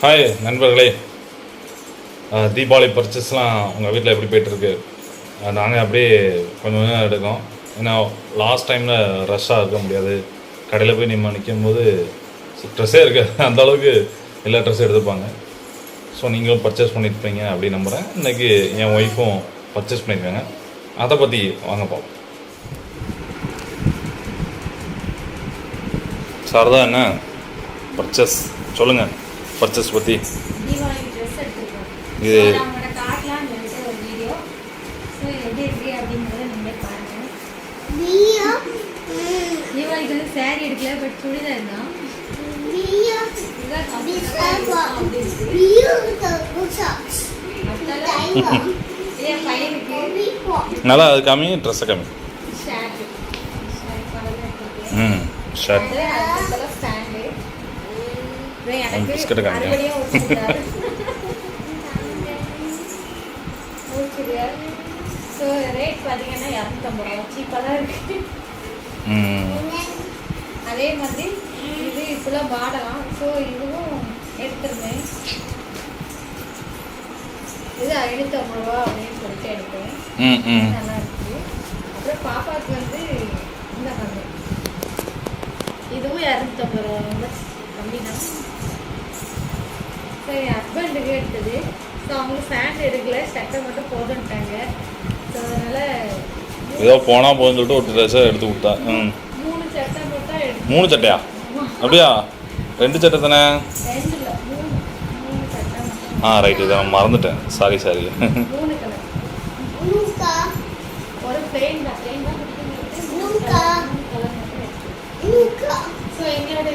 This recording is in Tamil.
ஹாய் நண்பர்களே, தீபாவளி பர்ச்சேஸ்லாம் உங்கள் வீட்டில் எப்படி போய்ட்டுருக்கு? நாங்கள் அப்படியே கொஞ்சம் கொஞ்சம் எடுக்கோம். ஏன்னா லாஸ்ட் டைமில் ரஷ்ஷாக இருக்க முடியாது. கடையில் போய் நம்ம நிற்கும் போது ட்ரெஸ்ஸே இருக்காது, அந்தளவுக்கு எல்லா ட்ரெஸ்ஸும் எடுத்துப்பாங்க. ஸோ நீங்களும் பர்ச்சேஸ் பண்ணியிருப்பீங்க அப்படின்னு நம்புகிறேன். இன்றைக்கி என் ஒய்ஃபும் பர்ச்சேஸ் பண்ணியிருக்காங்க. அதை பற்றி வாங்க பார்ப்போம். சாரதா, என்ன பர்ச்சேஸ் சொல்லுங்கள், பர்ச்சேஸ் பற்றி. தீபாவளி ட்ரெஸ் எடுத்துருக்கோம். இது நம்மளோட காட்டலாம்னு சொல்லிட்டு ஒரு வீடியோ. ஸோ எப்படி இருக்கு அப்படிங்கிறத நீங்களே பாருங்க. தீபாவளிக்கு வந்து சாரி எடுக்கல, பட் சுடிதார் தான். பையனுக்கு நல்லா அது காமி, ட்ரெஸ்ஸை காமி. ஷர்ட் ம் ஷர்ட் ஸ்டாண்டு பிஸ்கட்டை காமிங்க. ஸோ ரேட் பார்த்தீங்கன்னா 250 ரூபா, சீப்பாக தான் இருக்கு. அதே மாதிரி இது இப்பெல்லாம் வாடலாம். ஸோ இதுவும் எடுத்துருந்தேன். இது 550 ரூபா அப்படின்னு சொல்லிட்டு எடுத்தேன். நல்லா இருக்கு. அப்புறம் பாப்பாவுக்கு வந்து இந்த மாதிரி இதுவும் 250 ரூபா ரொம்ப கம்மி தான். ஸோ என் ஹஸ்பண்டுக்கு எடுத்தது. ஸோ அவங்களுக்கு ஃபேண்ட் எடுக்கல, சட்டை மட்டும் போதுன்ட்டாங்க. ஸோ அதனால் ஏதோ போனால் போதுன்னு சொல்லிட்டு ஒரு ட்ரெஸ்ஸை எடுத்து விட்டா. 3 சட்டை போட்டால் எடுத்து. 3 சட்டையா? அப்படியா? 2 சட்டை தானே? 2 இல்லை 3 சட்டை மட்டும். ரைட்டு, இதை நான் மறந்துட்டேன். Sorry 3 colour. ஒரு பிளெயின் தான், பிளெயின் தான் கலர் மட்டும். ஸோ எங்களோட